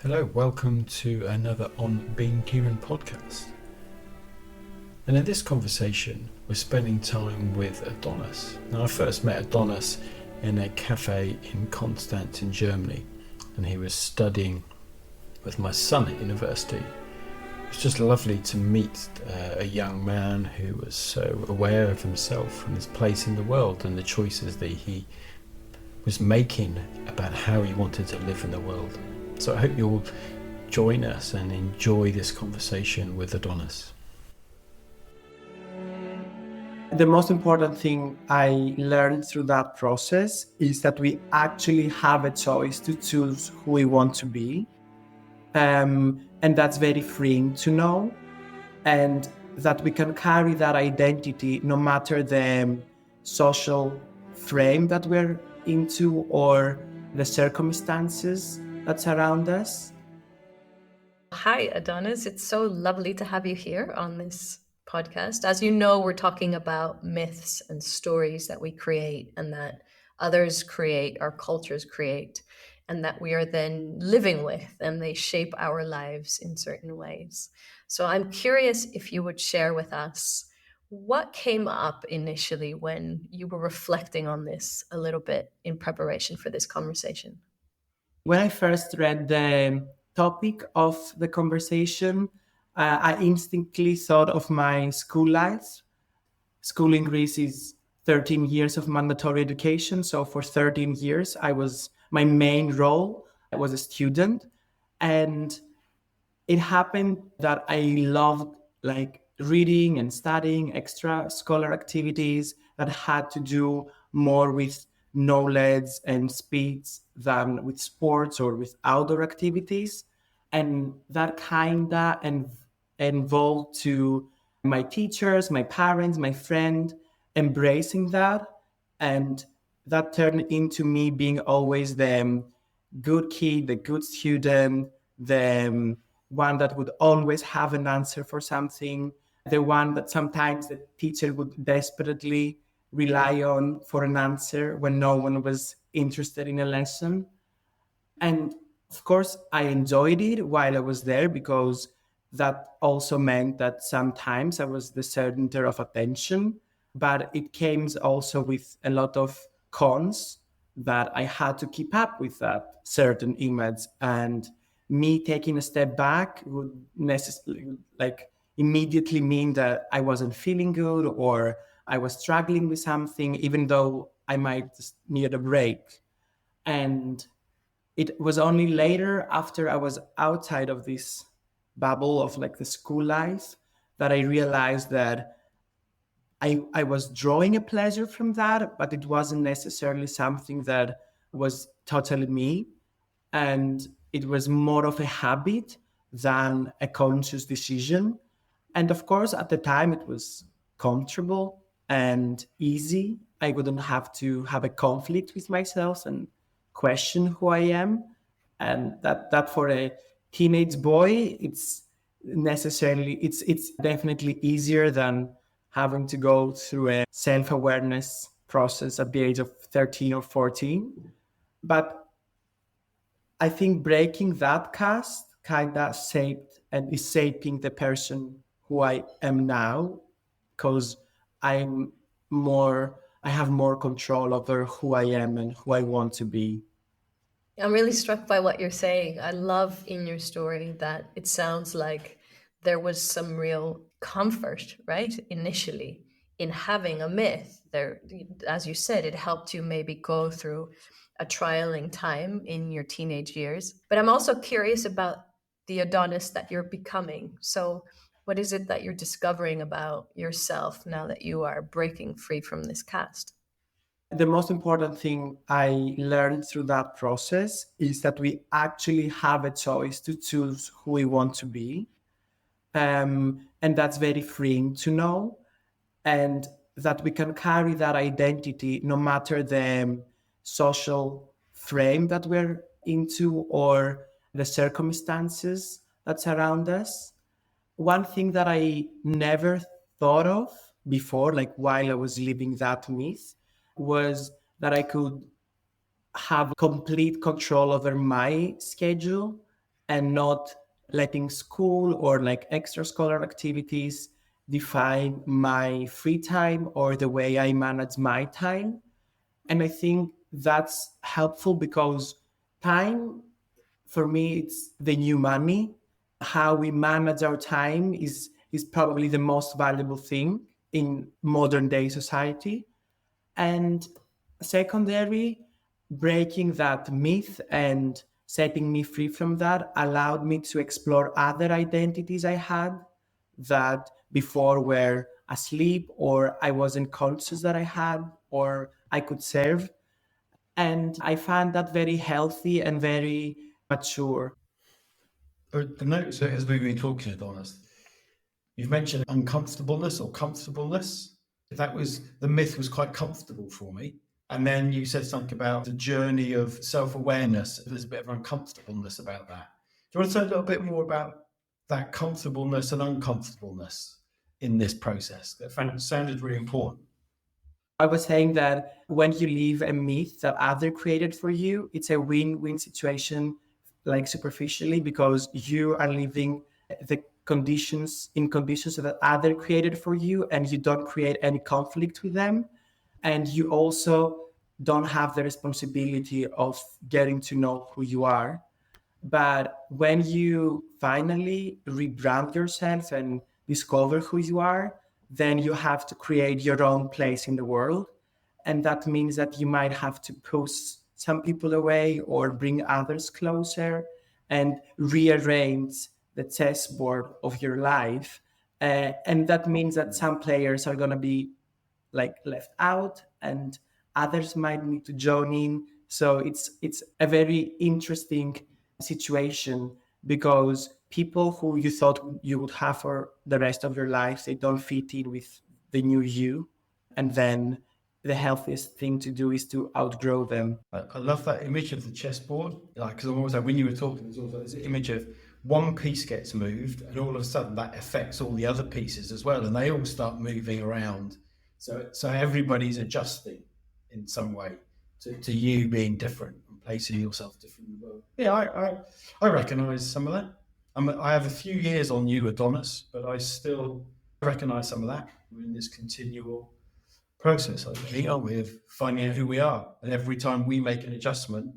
Hello, welcome to another On Being Human podcast. And in this conversation, we're spending time with Adonis. Now, I first met Adonis in a cafe in Constance in Germany, and he was studying with my son at university. It was just lovely to meet a young man who was so aware of himself and his place in the world and the choices that he was making about how he wanted to live in the world. So I hope you'll join us and enjoy this conversation with Adonis. The most important thing I learned through that process is that we actually have a choice to choose who we want to be. And that's very freeing to know. And that we can carry that identity no matter the social frame that we're into or the circumstances that surround us. Hi, Adonis. It's so lovely to have you here on this podcast. As you know, we're talking about myths and stories that we create and that others create, our cultures create, and that we are then living with, and they shape our lives in certain ways. So I'm curious if you would share with us what came up initially when you were reflecting on this a little bit in preparation for this conversation. When I first read the topic of the conversation, I instantly thought of my school life. School in Greece is 13 years of mandatory education. So for 13 years, my main role was a student. And it happened that I loved reading and studying extra scholar activities that had to do more with knowledge and speeds than with sports or with outdoor activities. And that involved to my teachers, my parents, my friend embracing that. And that turned into me being always the good kid, the good student, the one that would always have an answer for something, the one that sometimes the teacher would desperately rely on for an answer when no one was interested in a lesson. And of course, I enjoyed it while I was there because that also meant that sometimes I was the center of attention, but it came also with a lot of cons that I had to keep up with that certain image. And me taking a step back would necessarily immediately mean that I wasn't feeling good or I was struggling with something, even though I might just need a break. And it was only later, after I was outside of this bubble of the school life, that I realized that I was drawing a pleasure from that, but it wasn't necessarily something that was totally me. And it was more of a habit than a conscious decision. And of course, at the time, it was comfortable and easy. I wouldn't have to have a conflict with myself and question who I am. And that for a teenage boy, it's definitely easier than having to go through a self-awareness process at the age of 13 or 14. But I think breaking that cast kind of shaped and is shaping the person who I am now, because I'm I have more control over who I am and who I want to be. I'm really struck by what you're saying. I love in your story that it sounds like there was some real comfort, right? Initially, in having a myth. There, as you said, it helped you maybe go through a trialing time in your teenage years. But I'm also curious about the Adonis that you're becoming. So, what is it that you're discovering about yourself now that you are breaking free from this cast? The most important thing I learned through that process is that we actually have a choice to choose who we want to be. And that's very freeing to know. And that we can carry that identity no matter the social frame that we're into or the circumstances that surround us. One thing that I never thought of before, like while I was living that myth, was that I could have complete control over my schedule and not letting school or like extracurricular activities define my free time or the way I manage my time. And I think that's helpful because time, for me, it's the new money. How we manage our time is probably the most valuable thing in modern day society. And secondary, breaking that myth and setting me free from that allowed me to explore other identities I had that before were asleep or I wasn't conscious that I had or I could serve. And I found that very healthy and very mature. The notes as we've been talking, Adonis, you've mentioned uncomfortableness or comfortableness. That was the myth was quite comfortable for me. And then you said something about the journey of self-awareness. There's a bit of uncomfortableness about that. Do you want to say a little bit more about that comfortableness and uncomfortableness in this process? That sounded really important. I was saying that when you leave a myth that other created for you, it's a win-win situation, like superficially, because you are living the conditions that other created for you, and you don't create any conflict with them, and you also don't have the responsibility of getting to know who you are. But when you finally rebrand yourself and discover who you are, then you have to create your own place in the world. And that means that you might have to push some people away or bring others closer and rearrange the chessboard of your life. And that means that some players are going to be like left out and others might need to join in. So it's a very interesting situation because people who you thought you would have for the rest of your lives, they don't fit in with the new you. And then the healthiest thing to do is to outgrow them. I love that image of the chessboard. Like, because I'm always like, when you were talking, there's also this image of one piece gets moved, and all of a sudden that affects all the other pieces as well, and they all start moving around. So everybody's adjusting in some way to you being different and placing yourself different in the world. Yeah, I recognise some of that. I have a few years on you, Adonis, but I still recognise some of that. We're in this continual process, I think, with finding out who we are. And every time we make an adjustment,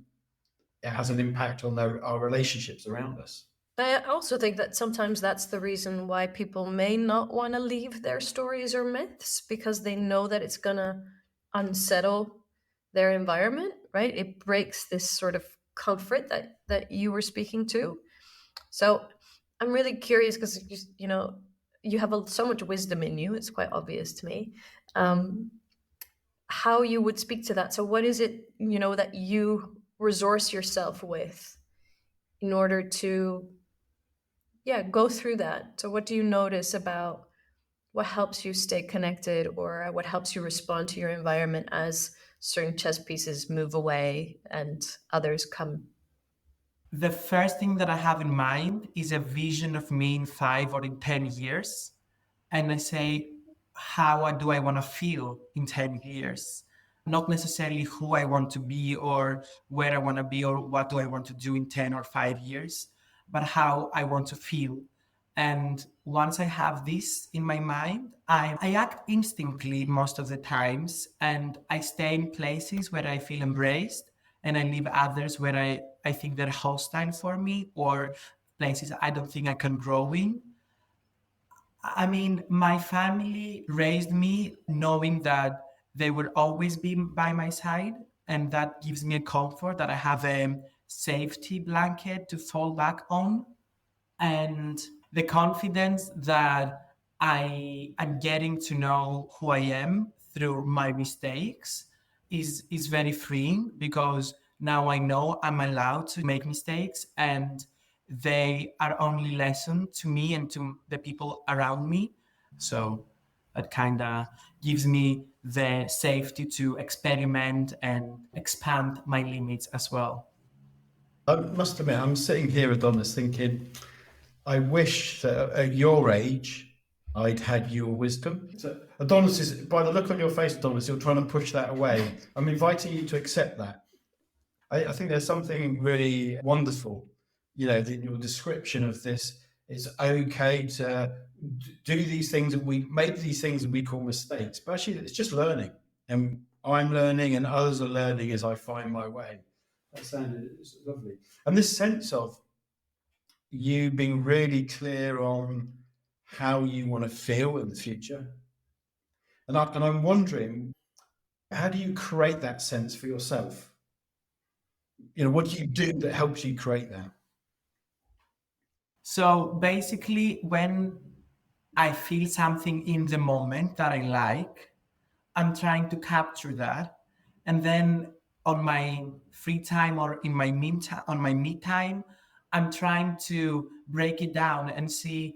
it has an impact on our relationships around us. I also think that sometimes that's the reason why people may not want to leave their stories or myths, because they know that it's going to unsettle their environment, right? It breaks this sort of comfort that you were speaking to. So I'm really curious because, you have so much wisdom in you. It's quite obvious to me. How you would speak to that. So what is it, that you resource yourself with in order to go through that? So what do you notice about what helps you stay connected or what helps you respond to your environment as certain chess pieces move away and others come? The first thing that I have in mind is a vision of me in 5 or in 10 years. And I say, how do I want to feel in 10 years? Not necessarily who I want to be or where I want to be or what do I want to do in 10 or 5 years, but how I want to feel. And once I have this in my mind, I act instinctively most of the times, and I stay in places where I feel embraced, and I leave others where I think they're hostile for me or places I don't think I can grow in. I mean, my family raised me knowing that they will always be by my side, and that gives me a comfort that I have a safety blanket to fall back on. And the confidence that I am getting to know who I am through my mistakes is very freeing because now I know I'm allowed to make mistakes and they are only lesson to me and to the people around me. So that kind of gives me the safety to experiment and expand my limits as well. I must admit, I'm sitting here, Adonis, thinking, I wish that at your age, I'd had your wisdom. So Adonis is, by the look on your face, Adonis, you're trying to push that away. I'm inviting you to accept that. I think there's something really wonderful your description of this, it's okay to do these things, and we make these things that we call mistakes, but actually it's just learning, and I'm learning and others are learning as I find my way. That sounded lovely. And this sense of you being really clear on how you want to feel in the future. And I'm wondering, how do you create that sense for yourself? What do you do that helps you create that? So basically, when I feel something in the moment that I like, I'm trying to capture that. And then on my free time or in my on my me time, I'm trying to break it down and see,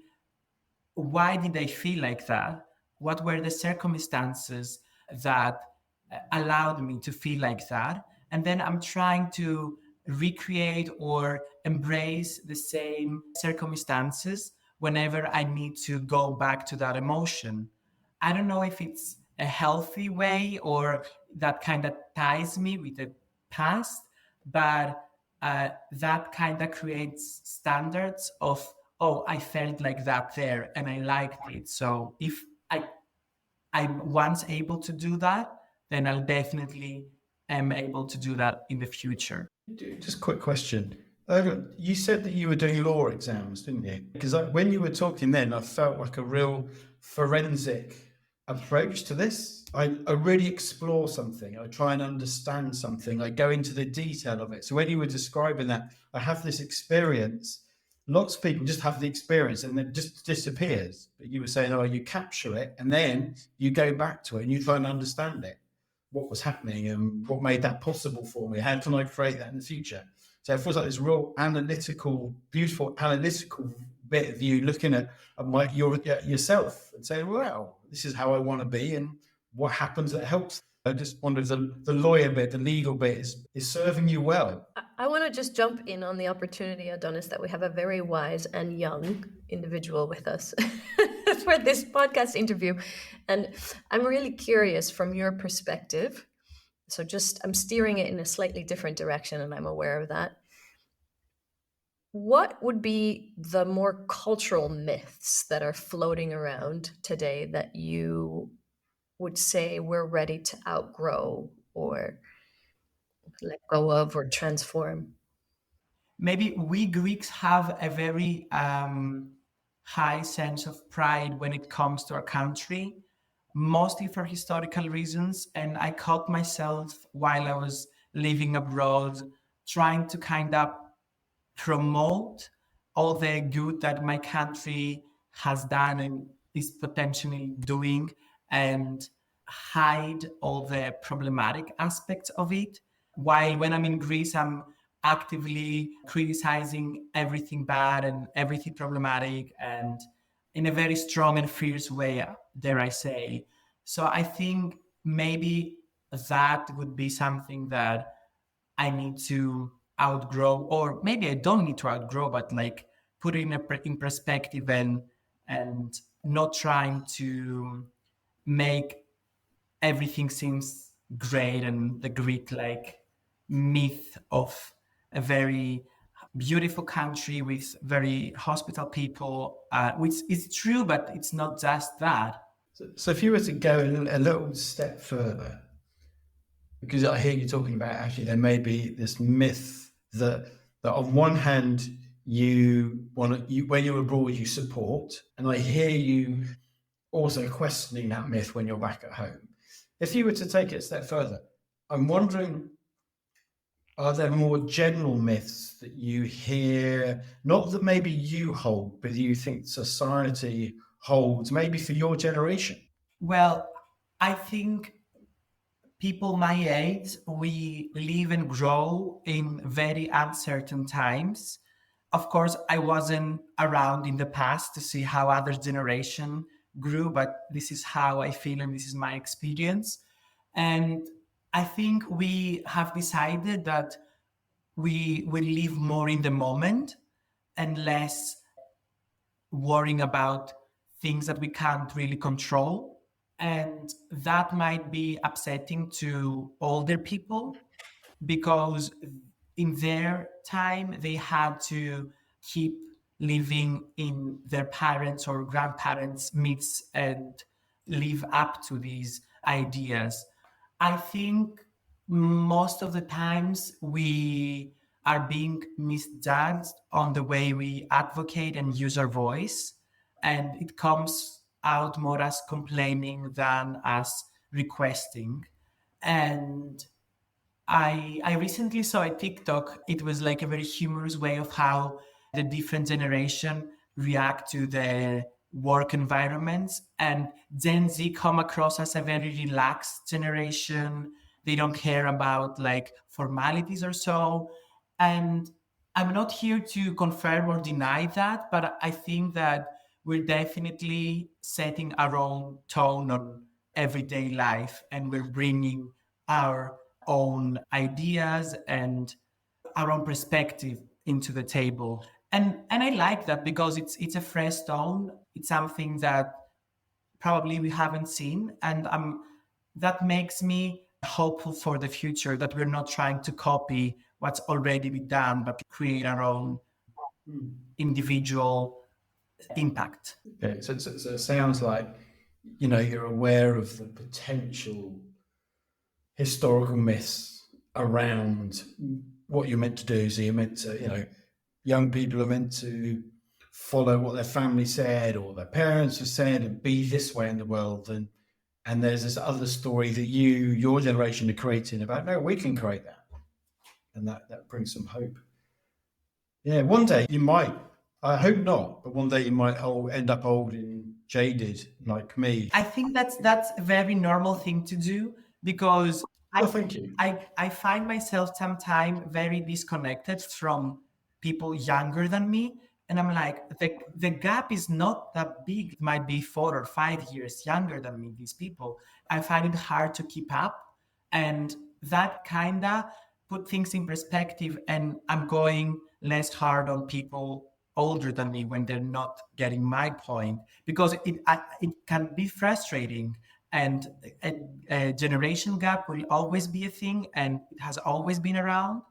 why did I feel like that? What were the circumstances that allowed me to feel like that? And then I'm trying to recreate or embrace the same circumstances whenever I need to go back to that emotion. I don't know if it's a healthy way or that kind of ties me with the past, but that kind of creates standards of, oh, I felt like that there and I liked it. So if I'm once able to do that, then I'll definitely am able to do that in the future. Just a quick question. You said that you were doing law exams, didn't you? Because when you were talking then, I felt like a real forensic approach to this. I really explore something. I try and understand something. I go into the detail of it. So when you were describing that, I have this experience. Lots of people just have the experience and then it just disappears. But you were saying, oh, you capture it and then you go back to it and you try and understand it. What was happening and what made that possible for me? How can I create that in the future? So it feels like this real analytical, beautiful analytical bit of you looking at yourself and saying, well, this is how I want to be and what happens that helps. I just wonder if the lawyer bit, the legal bit is serving you well. I want to just jump in on the opportunity, Adonis, that we have a very wise and young individual with us for this podcast interview. And I'm really curious from your perspective. So I'm steering it in a slightly different direction, and I'm aware of that. What would be the more cultural myths that are floating around today that you would say we're ready to outgrow or let go of or transform? Maybe we Greeks have a very high sense of pride when it comes to our country, mostly for historical reasons. And I caught myself while I was living abroad trying to kind of promote all the good that my country has done and is potentially doing, and hide all the problematic aspects of it. While when I'm in Greece, I'm actively criticizing everything bad and everything problematic, and in a very strong and fierce way, dare I say. So I think maybe that would be something that I need to outgrow, or maybe I don't need to outgrow, but like put it in perspective and not trying to make everything seems great and the Greek like myth of a very beautiful country with very hospitable people, which is true, but it's not just that. So if you were to go a little step further, because I hear you talking about actually there may be this myth that on one hand when you're abroad you support, and I hear you also questioning that myth when you're back at home. If you were to take it a step further, I'm wondering, are there more general myths that you hear, not that maybe you hold, but you think society holds, maybe for your generation? Well, I think people my age, we live and grow in very uncertain times. Of course, I wasn't around in the past to see how other generation grew, but this is how I feel and this is my experience. And I think we have decided that we will live more in the moment and less worrying about things that we can't really control. And that might be upsetting to older people because in their time, they had to keep living in their parents' or grandparents' myths and live up to these ideas. I think most of the times we are being misjudged on the way we advocate and use our voice, and it comes out more as complaining than as requesting. And I recently saw a TikTok. It was like a very humorous way of how the different generation react to the work environments. And Gen Z come across as a very relaxed generation. They don't care about like formalities or so. And I'm not here to confirm or deny that, but I think that we're definitely setting our own tone on everyday life, and we're bringing our own ideas and our own perspective into the table. And I like that because it's a fresh tone. It's something that probably we haven't seen, and that makes me hopeful for the future, that we're not trying to copy what's already been done, but create our own individual impact. Okay, so it sounds like, you know, you're aware of the potential historical myths around what you're meant to do. So you're meant to, you know, young people are meant to follow what their family said or their parents have said and be this way in the world. And there's this other story that your generation are creating about, no, we can create that. And that brings some hope. Yeah, one day you might, I hope not, but one day you might end up old and jaded like me. I think that's a very normal thing to do, because Thank you. I find myself sometimes very disconnected from people younger than me. And I'm like, the gap is not that big. It might be 4 or 5 years younger than me, these people. I find it hard to keep up. And that kinda put things in perspective. And I'm going less hard on people older than me when they're not getting my point, because it can be frustrating. And a generation gap will always be a thing, and it has always been around.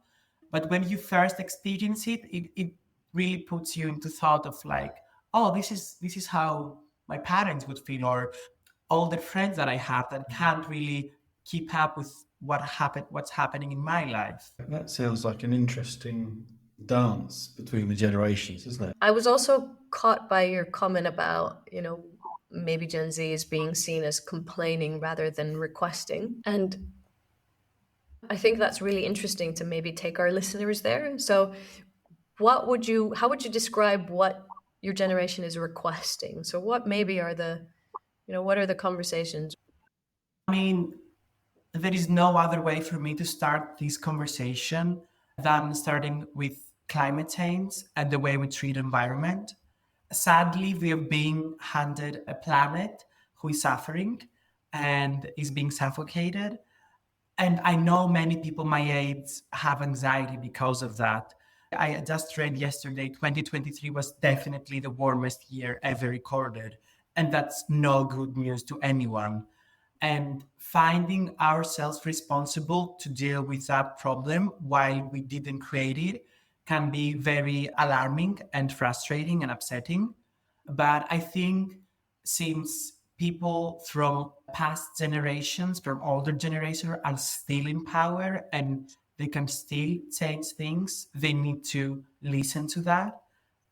But when you first experience it really puts you into thought of like, oh, this is how my parents would feel, or all the friends that I have that can't really keep up with what's happening in my life. That sounds like an interesting dance between the generations, isn't it? I was also caught by your comment about, you know, maybe Gen Z is being seen as complaining rather than requesting. And I think that's really interesting to maybe take our listeners there. So how would you describe what your generation is requesting? So what maybe are what are the conversations? I mean, there is no other way for me to start this conversation than starting with climate change and the way we treat environment. Sadly, we are being handed a planet who is suffering and is being suffocated. And I know many people my age have anxiety because of that. I just read yesterday, 2023 was definitely the warmest year ever recorded. And that's no good news to anyone. And finding ourselves responsible to deal with that problem while we didn't create it can be very alarming and frustrating and upsetting. But I think since people from past generations, from older generations, are still in power and they can still change things, they need to listen to that.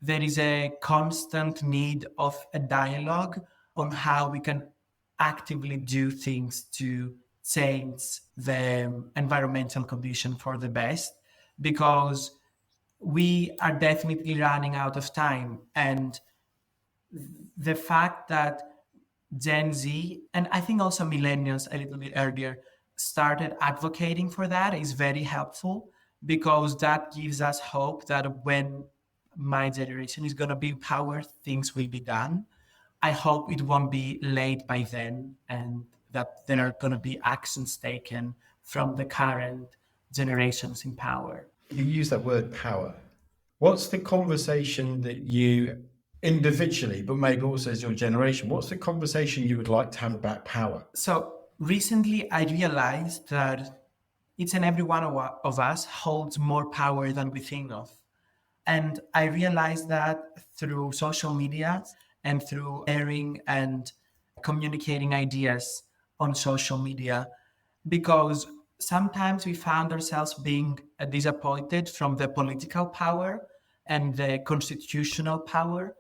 There is a constant need of a dialogue on how we can actively do things to change the environmental condition for the best, because we are definitely running out of time. And the fact that Gen Z, and I think also millennials a little bit earlier, started advocating for that is very helpful, because that gives us hope that when my generation is going to be in power, things will be done. I hope it won't be late by then, and that there are going to be actions taken from the current generations in power. You use that word power. What's the conversation that you individually, but maybe also as your generation, what's the conversation you would like to have about power? So recently I realized that each and every one of us holds more power than we think of. And I realized that through social media and through sharing and communicating ideas on social media, because sometimes we found ourselves being disappointed from the political power and the constitutional power,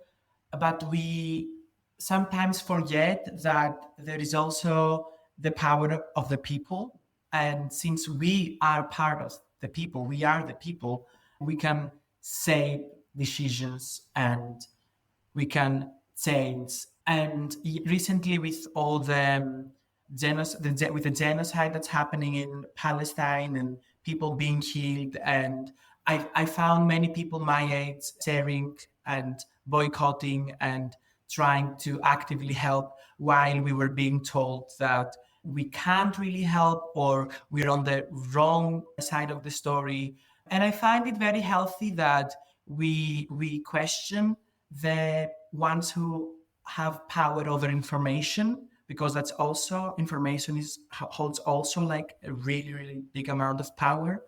but we sometimes forget that there is also the power of the people. And since we are part of the people, we are the people, we can say decisions and we can change. And recently, with all the with the genocide that's happening in Palestine and people being killed, and I found many people my age sharing and boycotting and trying to actively help while we were being told that we can't really help or we're on the wrong side of the story. And I find it very healthy that we question the ones who have power over information, because that's also information is holds also like a really big amount of power.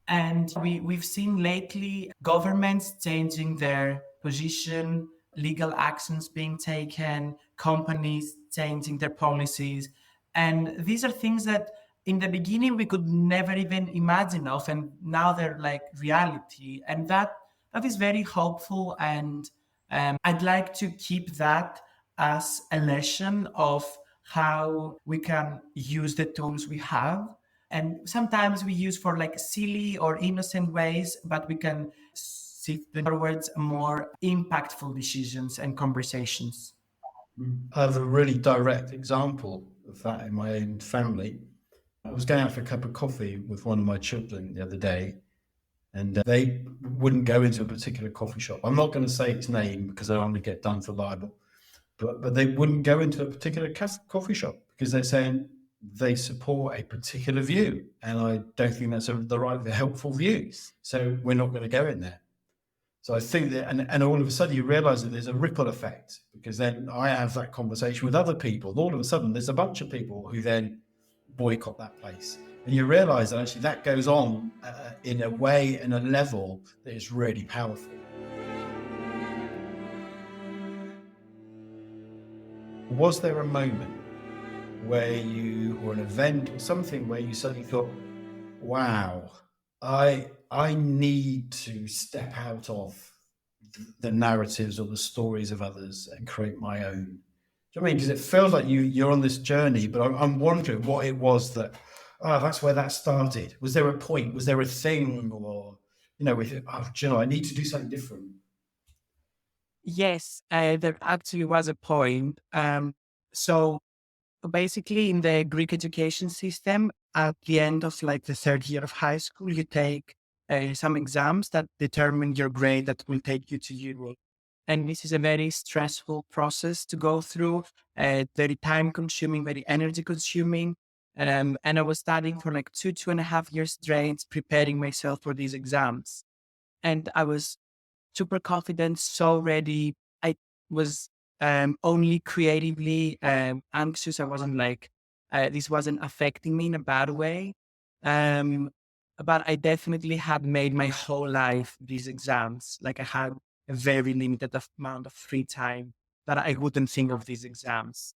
And we've seen lately governments changing their position, legal actions being taken, companies changing their policies. And these are things that in the beginning we could never even imagine of, and now they're like reality. And that is very hopeful. And I'd like to keep that as a lesson of how we can use the tools we have, and sometimes we use for like silly or innocent ways, but we can shift towards more impactful decisions and conversations. I have a really direct example of that in my own family. I was going out for a cup of coffee with one of my children the other day, and they wouldn't go into a particular coffee shop. I'm not going to say its name because I don't want to get done for libel, but they wouldn't go into a particular coffee shop because they're saying they support a particular view, and I don't think that's the right, the helpful view. So we're not going to go in there. So I think that, and all of a sudden you realize that there's a ripple effect, because then I have that conversation with other people. And all of a sudden there's a bunch of people who then boycott that place. And you realize that actually that goes on in a way and a level that is really powerful. Was there a moment where you, or an event or something where you suddenly thought, wow, I need to step out of the narratives or the stories of others and create my own? Do you know what I mean? Because it feels like you're on this journey, but I'm wondering what it was that, that's where that started. Was there a point? Was there a thing? Or, with it, I need to do something different. Yes, there actually was a point. So basically, in the Greek education system, at the end of like the third year of high school, you take some exams that determine your grade that will take you to uni. And this is a very stressful process to go through, very time consuming, very energy consuming. And I was studying for like 2.5 years straight, preparing myself for these exams. And I was super confident, so ready. I was only creatively anxious. I wasn't like, this wasn't affecting me in a bad way. Um, but I definitely had made my whole life these exams. Like I had a very limited amount of free time that I wouldn't think of these exams.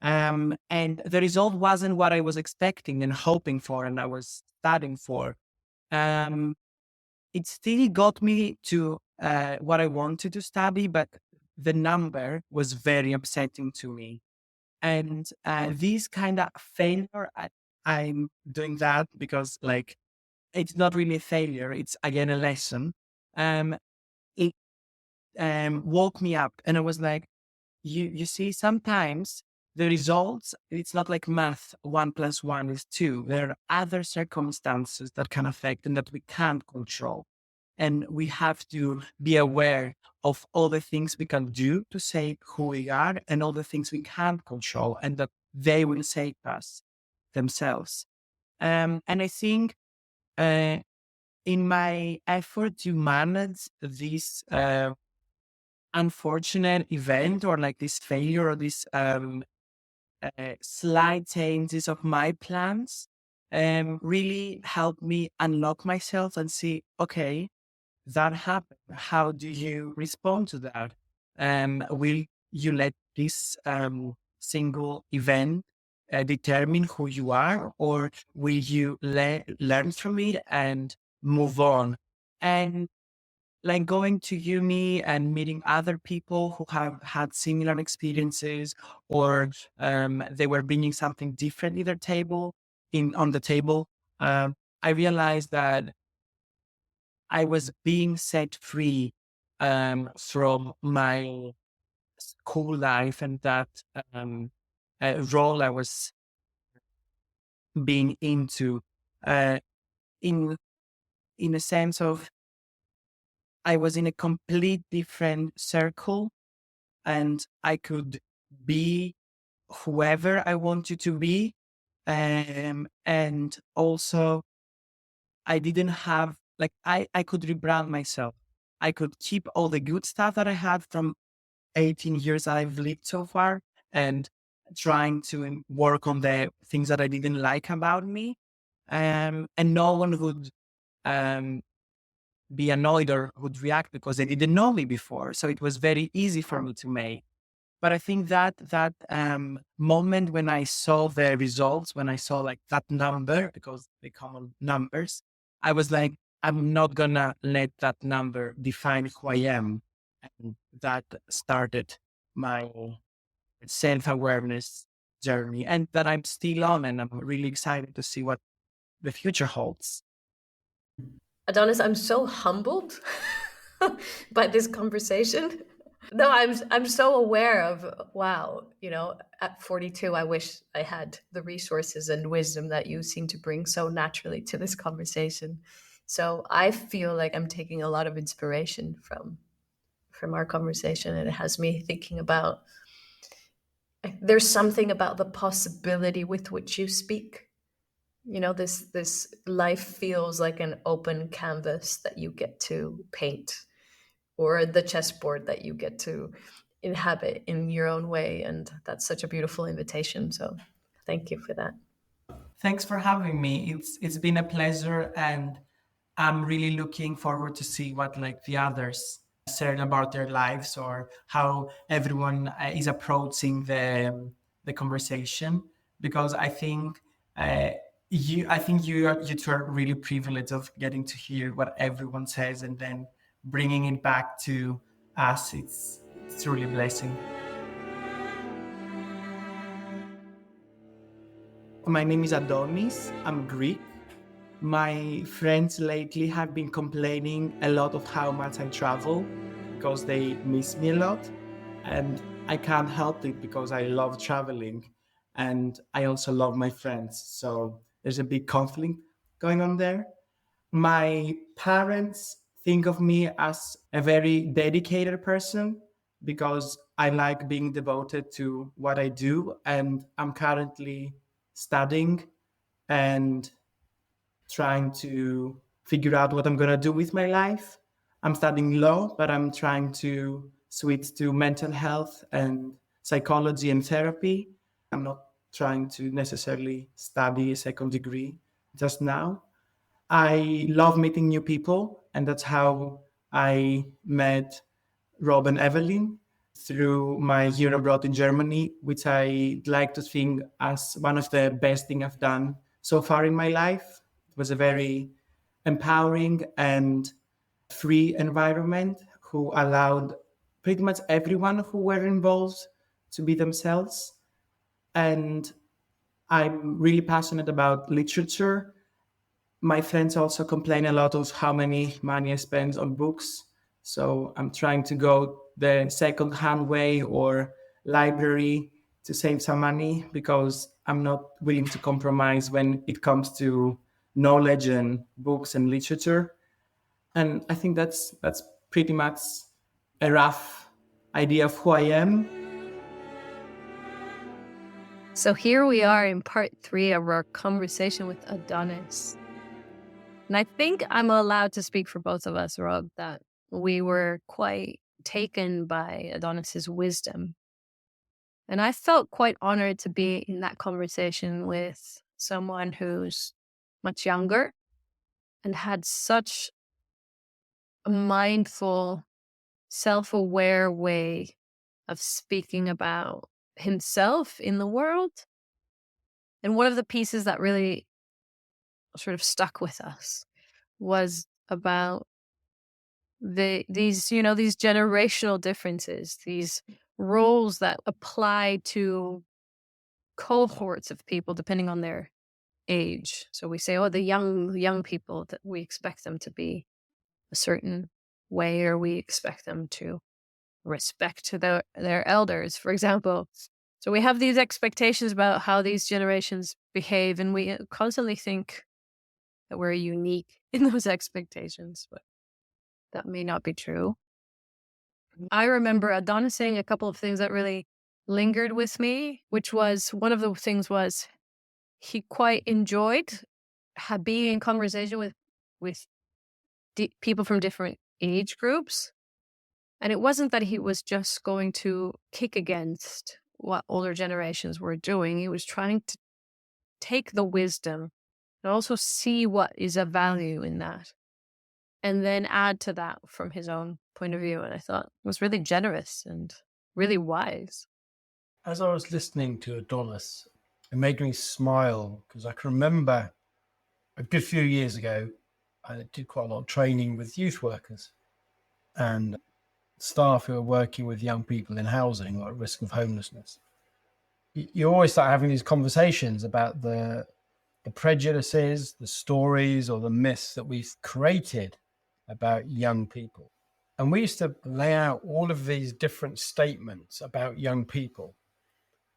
And the result wasn't what I was expecting and hoping for, and I was studying for. Um, it still got me to what I wanted to study, but the number was very upsetting to me. And this kind of failure, I'm doing that because like it's not really a failure; it's again a lesson. It woke me up, and I was like, you see, sometimes the results, it's not like math, 1+1 is 2. There are other circumstances that can affect and that we can't control. And we have to be aware of all the things we can do to shape who we are and all the things we can't control, and that they will shape us themselves. And I think uh, in my effort to manage this unfortunate event, or like this failure, or this slight changes of my plans, really helped me unlock myself and see, okay, that happened. How do you respond to that? Will you let this single event determine who you are, or will you learn from it and move on? And like going to uni and meeting other people who have had similar experiences, or they were bringing something different in their table, on the table. I realized that I was being set free from my school life and that um, role I was being into, uh, in in a sense of I was in a complete different circle, and I could be whoever I wanted to be, and also I didn't have like I could rebrand myself. I could keep all the good stuff that I had from 18 years I've lived so far, and trying to work on the things that I didn't like about me. And no one would um, be annoyed or would react because they didn't know me before. So it was very easy for me to make. But I think that moment when I saw the results, when I saw like that number, because they come on numbers, I was like, I'm not gonna let that number define who I am. And that started my self-awareness journey, and that I'm still on, and I'm really excited to see what the future holds. Adonis, I'm so humbled by this conversation. No, I'm so aware of, wow, at 42, I wish I had the resources and wisdom that you seem to bring so naturally to this conversation. So I feel like I'm taking a lot of inspiration from our conversation, and it has me thinking about, there's something about the possibility with which you speak. This life feels like an open canvas that you get to paint, or the chessboard that you get to inhabit in your own way. And that's such a beautiful invitation. So thank you for that. Thanks for having me. It's been a pleasure, and I'm really looking forward to see what like the others said about their lives, or how everyone is approaching the conversation. Because uh, I think you two are really privileged of getting to hear what everyone says and then bringing it back to us. It's truly a blessing. My name is Adonis. I'm Greek. My friends lately have been complaining a lot of how much I travel because they miss me a lot. And I can't help it because I love traveling and I also love my friends. So there's a big conflict going on there. My parents think of me as a very dedicated person because I like being devoted to what I do. And I'm currently studying and trying to figure out what I'm going to do with my life. I'm studying law, but I'm trying to switch to mental health and psychology and therapy. I'm not trying to necessarily study a second degree just now. I love meeting new people, and that's how I met Rob and Evelyn through my year abroad in Germany, which I like to think as one of the best things I've done so far in my life. It was a very empowering and free environment who allowed pretty much everyone who were involved to be themselves. And I'm really passionate about literature. My friends also complain a lot of how many money I spend on books. So I'm trying to go the second-hand way or library to save some money because I'm not willing to compromise when it comes to knowledge and books and literature. And I think that's pretty much a rough idea of who I am. So here we are in part 3 of our conversation with Adonis. And I think I'm allowed to speak for both of us, Rob, that we were quite taken by Adonis's wisdom. And I felt quite honored to be in that conversation with someone who's much younger, and had such a mindful, self-aware way of speaking about himself in the world. And one of the pieces that really sort of stuck with us was about these generational differences, these roles that apply to cohorts of people depending on their age. So we say, oh, the young people, that we expect them to be a certain way, or we expect them to respect their elders, for example. So we have these expectations about how these generations behave, and we constantly think that we're unique in those expectations, but that may not be true. I remember Adonis saying a couple of things that really lingered with me, which was, one of the things was he quite enjoyed being in conversation with people from different age groups. And it wasn't that he was just going to kick against what older generations were doing. He was trying to take the wisdom and also see what is of value in that, and then add to that from his own point of view. And I thought it was really generous and really wise. As I was listening to Adonis, it made me smile, because I can remember a good few years ago, I did quite a lot of training with youth workers and staff who are working with young people in housing or at risk of homelessness. You always start having these conversations about the prejudices, the stories, or the myths that we've created about young people. And we used to lay out all of these different statements about young people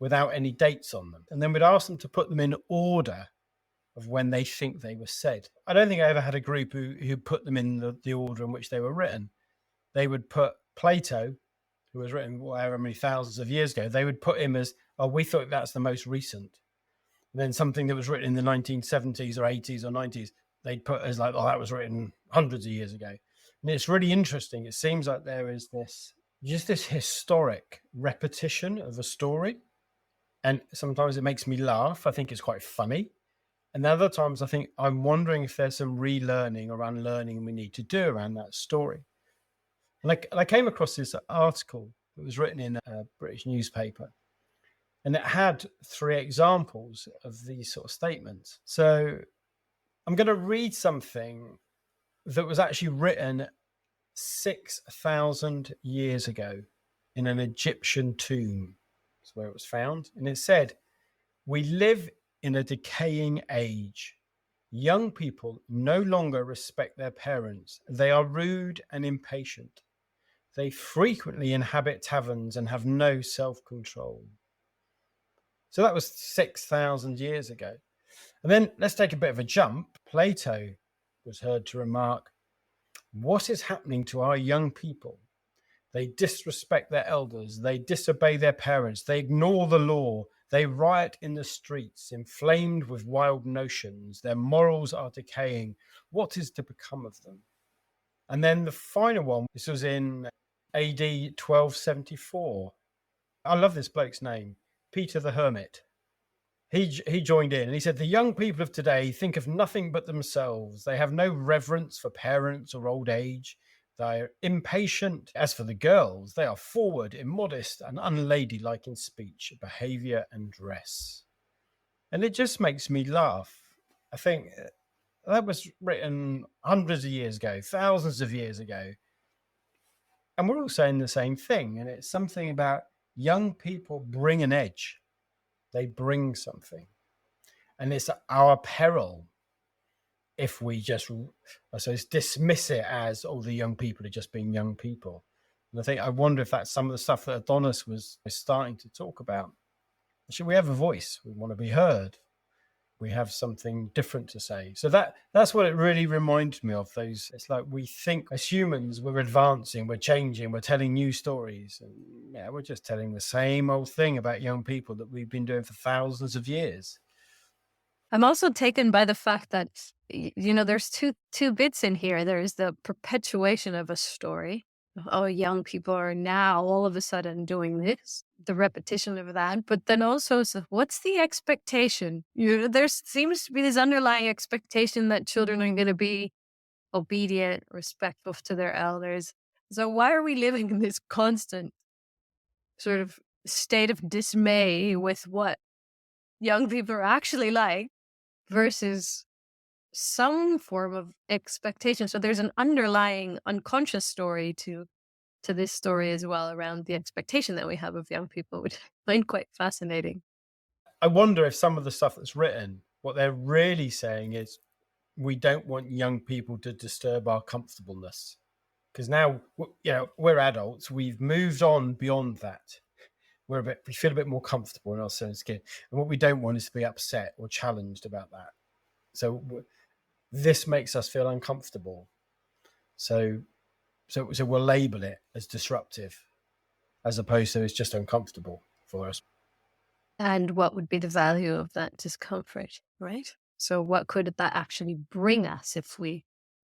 without any dates on them. And then we'd ask them to put them in order of when they think they were said. I don't think I ever had a group who put them in the order in which they were written. They would put Plato, who was written however many thousands of years ago, they would put him as, oh, we thought that's the most recent. And then something that was written in the 1970s or 80s or 90s, they'd put as like, oh, that was written hundreds of years ago. And it's really interesting. It seems like there is this historic repetition of a story. And sometimes it makes me laugh. I think it's quite funny. And other times I think I'm wondering if there's some relearning or unlearning we need to do around that story. And I came across this article that was written in a British newspaper, and it had 3 examples of these sort of statements. So I'm going to read something that was actually written 6,000 years ago in an Egyptian tomb. That's where it was found. And it said, "We live in a decaying age. Young people no longer respect their parents. They are rude and impatient. They frequently inhabit taverns and have no self-control." So that was 6,000 years ago. And then let's take a bit of a jump. Plato was heard to remark, "What is happening to our young people? They disrespect their elders. They disobey their parents. They ignore the law. They riot in the streets, inflamed with wild notions. Their morals are decaying. What is to become of them?" And then the final one, this was in AD 1274. I love this bloke's name, Peter the Hermit. He joined in and he said, "The young people of today think of nothing but themselves. They have no reverence for parents or old age. They are impatient. As for the girls, they are forward, immodest, and unladylike in speech, behavior, and dress." And it just makes me laugh. I think that was written hundreds of years ago, thousands of years ago. And we're all saying the same thing. And it's something about young people bring an edge. They bring something. And it's at our peril if we just, I suppose, dismiss it as, oh, the young people are just being young people. And I wonder if that's some of the stuff that Adonis was starting to talk about. Should we have a voice? We want to be heard. We have something different to say. So that's what it really reminds me of. It's like we think as humans we're advancing, we're changing, we're telling new stories. And yeah, we're just telling the same old thing about young people that we've been doing for thousands of years. I'm also taken by the fact that, there's two bits in here. There's the perpetuation of a story. Oh, young people are now all of a sudden doing this. the repetition of that, but then also, so what's the expectation? There seems to be this underlying expectation that children are going to be obedient, respectful to their elders. So why are we living in this constant sort of state of dismay with what young people are actually like versus some form of expectation? So there's an underlying unconscious story to this story as well around the expectation that we have of young people, which I find quite fascinating. I wonder if some of the stuff that's written, what they're really saying is, we don't want young people to disturb our comfortableness. Because now, we're adults. We've moved on beyond that. We feel a bit more comfortable in our own skin. And what we don't want is to be upset or challenged about that. So this makes us feel uncomfortable. So we'll label it as disruptive, as opposed to it's just uncomfortable for us. And what would be the value of that discomfort, right? So what could that actually bring us if we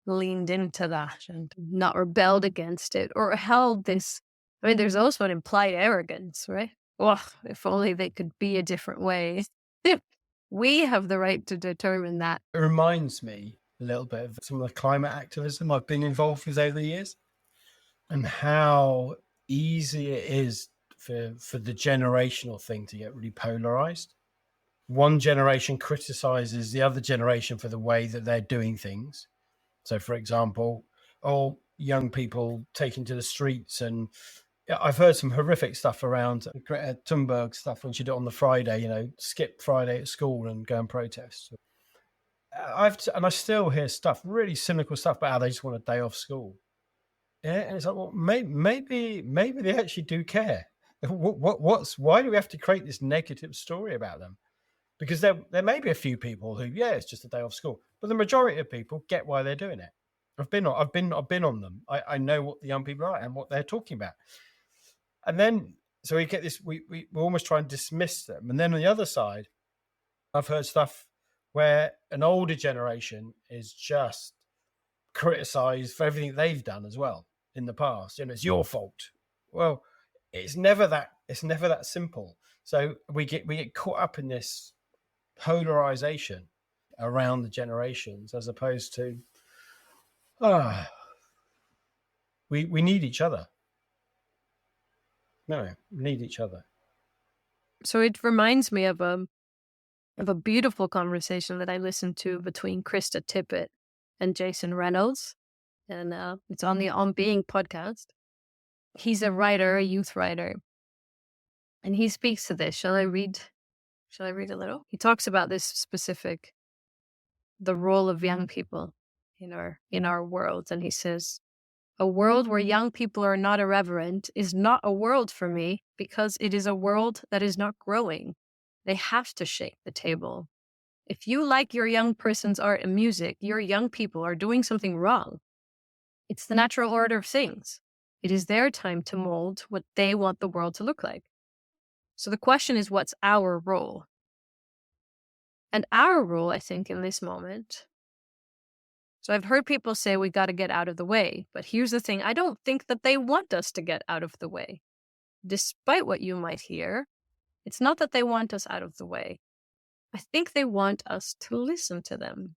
leaned into that and not rebelled against it or held this? I mean, there's also an implied arrogance, right? Oh, if only they could be a different way. We have the right to determine that. It reminds me a little bit of some of the climate activism I've been involved with over the years, and how easy it is for the generational thing to get really polarized. One generation criticizes the other generation for the way that they're doing things. So, for example, young people taking to the streets, and I've heard some horrific stuff around Greta Thunberg stuff when she did it on the Friday, skip Friday at school and go and protest. I still hear stuff, really cynical stuff about how they just want a day off school. Yeah, and it's like, well, maybe they actually do care. Why do we have to create this negative story about them? Because there may be a few people who, it's just a day off school, but the majority of people get why they're doing it. I've been on them. I know what the young people are and what they're talking about. And then so we get this. We almost try and dismiss them. And then on the other side, I've heard stuff where an older generation is just criticized for everything they've done as well in the past. It's your fault. Well, it's never that simple. So we get caught up in this polarization around the generations, as opposed to we need each other. No, we need each other. So it reminds me of a beautiful conversation that I listened to between Krista Tippett and Jason Reynolds, and it's on the On Being podcast. He's a writer, a youth writer, and he speaks to this. Shall I read a little? He talks about this specific, the role of young people in our world, and he says, a world where young people are not irreverent is not a world for me, because it is a world that is not growing. They have to shake the table. If you like your young person's art and music, your young people are doing something wrong. It's the natural order of things. It is their time to mold what they want the world to look like. So the question is, what's our role? And our role, I think, in this moment. So I've heard people say we got to get out of the way. But here's the thing. I don't think that they want us to get out of the way. Despite what you might hear, it's not that they want us out of the way. I think they want us to listen to them.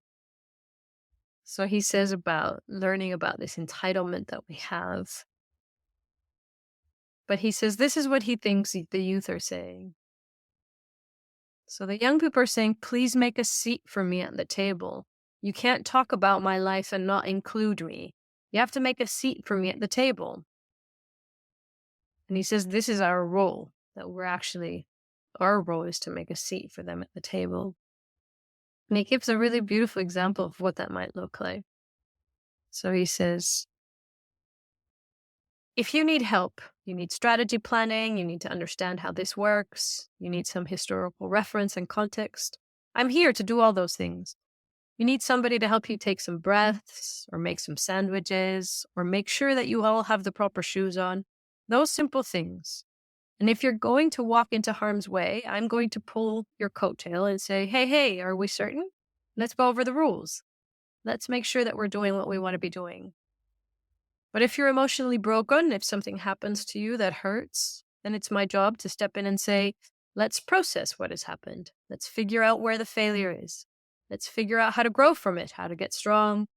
So he says about learning about this entitlement that we have. But he says this is what he thinks the youth are saying. So the young people are saying, please make a seat for me at the table. You can't talk about my life and not include me. You have to make a seat for me at the table. And he says this is our role, that our role is to make a seat for them at the table. And he gives a really beautiful example of what that might look like. So he says, if you need help, you need strategy planning, you need to understand how this works, you need some historical reference and context, I'm here to do all those things. You need somebody to help you take some breaths, or make some sandwiches, or make sure that you all have the proper shoes on. Those simple things. And if you're going to walk into harm's way, I'm going to pull your coattail and say, hey, are we certain? Let's go over the rules. Let's make sure that we're doing what we want to be doing. But if you're emotionally broken, if something happens to you that hurts, then it's my job to step in and say, let's process what has happened. Let's figure out where the failure is. Let's figure out how to grow from it, how to get strong.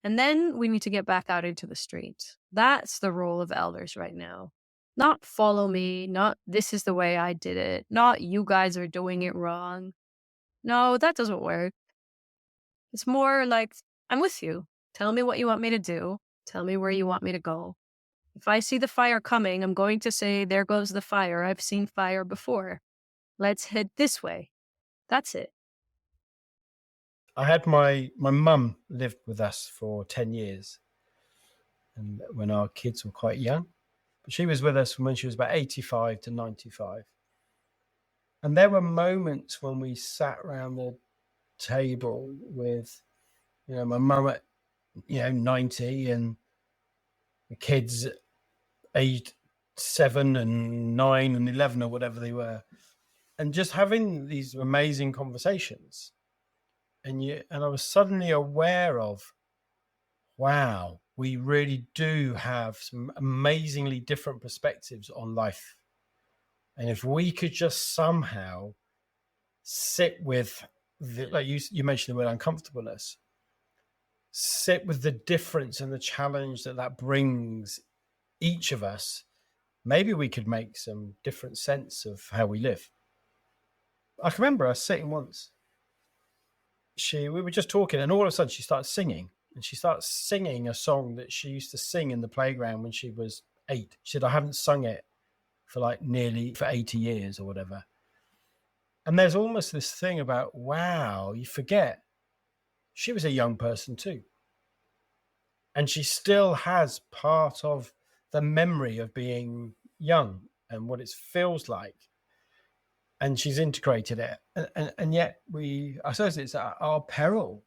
And then we need to get back out into the street. That's the role of elders right now. Not follow me, not this is the way I did it, not you guys are doing it wrong. No, that doesn't work. It's more like, I'm with you. Tell me what you want me to do. Tell me where you want me to go. If I see the fire coming, I'm going to say, there goes the fire. I've seen fire before. Let's head this way. That's it. I had my mum lived with us for 10 years, and when our kids were quite young. But she was with us from when she was about 85 to 95. And there were moments when we sat around the table with, my mum at, 90 and the kids aged 7 and 9 and 11 or whatever they were, and just having these amazing conversations. And I was suddenly aware of, wow, we really do have some amazingly different perspectives on life. And if we could just somehow sit with, like you mentioned the word uncomfortableness, sit with the difference and the challenge that brings each of us, maybe we could make some different sense of how we live. I can remember us sitting once. We were just talking, and all of a sudden she started singing. And she started singing a song that she used to sing in the playground when she was 8. She said, I haven't sung it for nearly 80 years or whatever. And there's almost this thing about, wow, you forget she was a young person too. And she still has part of the memory of being young and what it feels like. And she's integrated it. And yet I suppose it's at our peril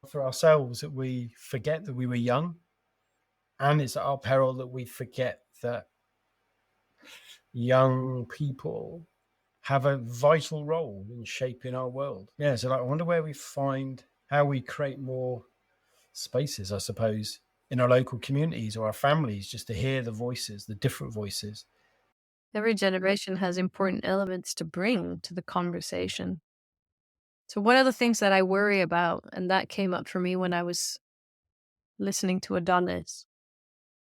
for ourselves that we forget that we were young. And it's at our peril that we forget that young people have a vital role in shaping our world. Yeah, so I wonder where we find how we create more spaces, I suppose, in our local communities or our families, just to hear the voices, the different voices. Every generation has important elements to bring to the conversation. So one of the things that I worry about, and that came up for me when I was listening to Adonis,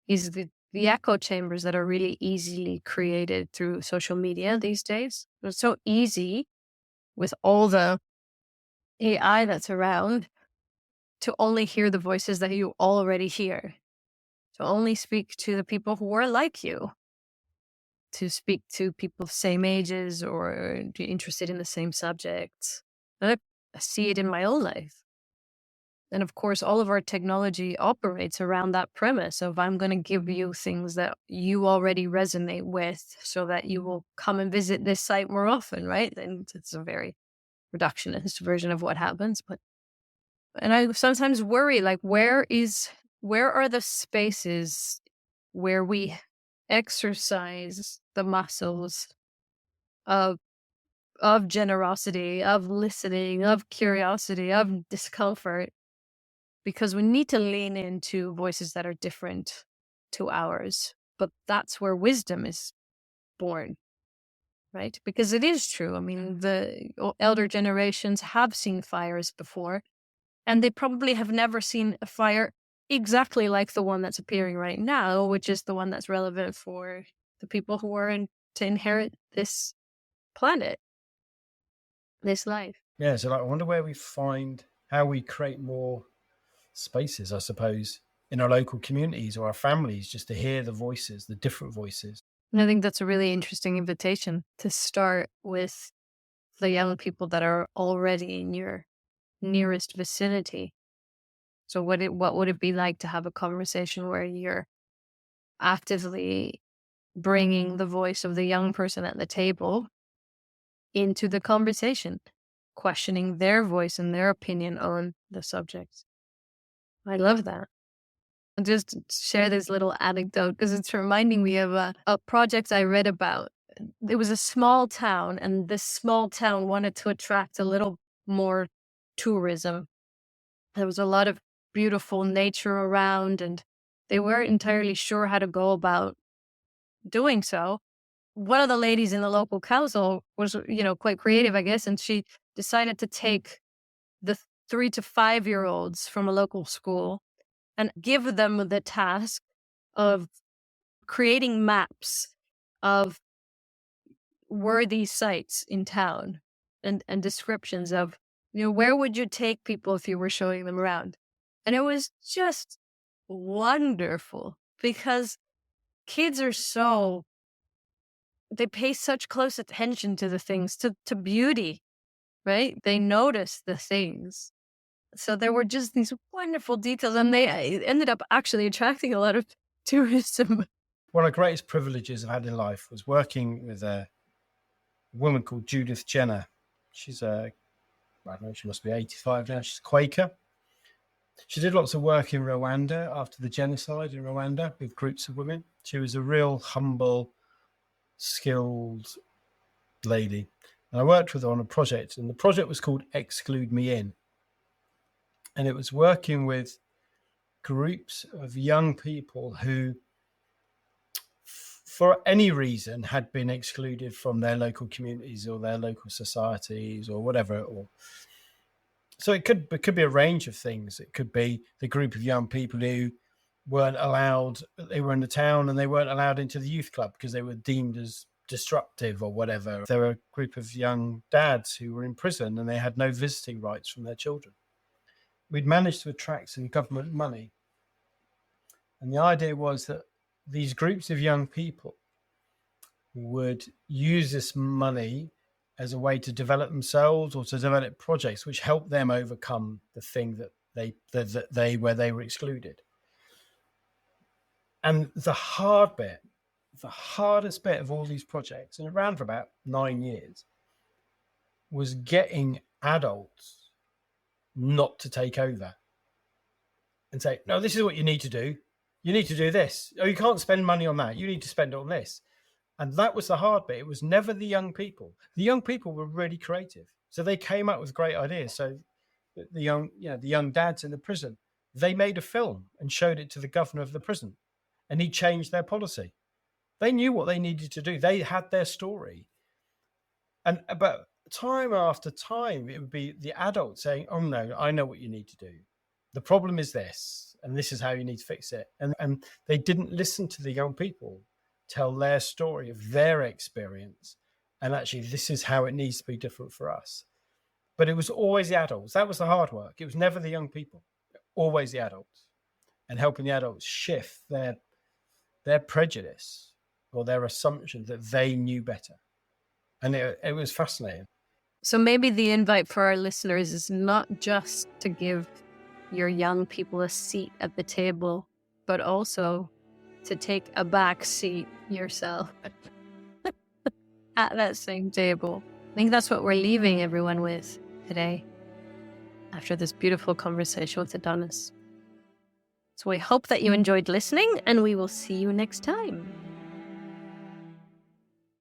is the echo chambers that are really easily created through social media these days. It's so easy with all the AI that's around to only hear the voices that you already hear, to only speak to the people who are like you, to speak to people of same ages or interested in the same subjects. And I see it in my own life. And of course, all of our technology operates around that premise of I'm going to give you things that you already resonate with so that you will come and visit this site more often, right? And it's a very reductionist version of what happens. And I sometimes worry, where are the spaces where we exercise the muscles of generosity, of listening, of curiosity, of discomfort? Because we need to lean into voices that are different to ours. But that's where wisdom is born, right? Because it is true. I mean, the elder generations have seen fires before, and they probably have never seen a fire exactly like the one that's appearing right now, which is the one that's relevant for the people who are to inherit this planet, this life. Yeah, so I wonder where we find how we create more spaces, I suppose, in our local communities or our families, just to hear the voices, the different voices. And I think that's a really interesting invitation to start with the young people that are already in your nearest vicinity. So what would it be like to have a conversation where you're actively bringing the voice of the young person at the table into the conversation, questioning their voice and their opinion on the subject? I love that. I'll just share this little anecdote because it's reminding me of a project I read about. It was a small town, and this small town wanted to attract a little more tourism. There was a lot of beautiful nature around, and they weren't entirely sure how to go about doing so. one of the ladies in the local council was, quite creative, I guess, and she decided to take the 3 to 5-year-olds from a local school and give them the task of creating maps of worthy sites in town and descriptions of, where would you take people if you were showing them around? And it was just wonderful because kids are they pay such close attention to the things, to beauty, right? They notice the things. So there were just these wonderful details, and they ended up actually attracting a lot of tourism. One of the greatest privileges I've had in life was working with a woman called Judith Jenner. She's I don't know, she must be 85 now. She's a Quaker. She did lots of work in Rwanda after the genocide in Rwanda with groups of women. She was a real humble, skilled lady. And I worked with her on a project, and the project was called Exclude Me In. And it was working with groups of young people who, for any reason, had been excluded from their local communities or their local societies or whatever. So it could be a range of things. It could be the group of young people who weren't allowed, they were in the town and they weren't allowed into the youth club because they were deemed as disruptive or whatever. There were a group of young dads who were in prison and they had no visiting rights from their children. We'd managed to attract some government money. And the idea was that these groups of young people would use this money as a way to develop themselves or to develop projects which help them overcome the thing that they where they were excluded. And the hardest bit of all these projects, and around for about 9 years, was getting adults not to take over and say, no, this is what you need to do. You need to do this. Oh, you can't spend money on that. You need to spend it on this. And that was the hard bit. It was never the young people. The young people were really creative. So they came up with great ideas. So the young dads in the prison, they made a film and showed it to the governor of the prison, and he changed their policy. They knew what they needed to do. They had their story. But time after time, it would be the adults saying, oh no, I know what you need to do. The problem is this, and this is how you need to fix it. And they didn't listen to the young people tell their story of their experience. And actually, this is how it needs to be different for us. But it was always the adults. That was the hard work. It was never the young people, always the adults, and helping the adults shift their prejudice or their assumption that they knew better. And it was fascinating. So maybe the invite for our listeners is not just to give your young people a seat at the table, but also to take a back seat yourself at that same table. I think that's what we're leaving everyone with today after this beautiful conversation with Adonis. So we hope that you enjoyed listening, and we will see you next time.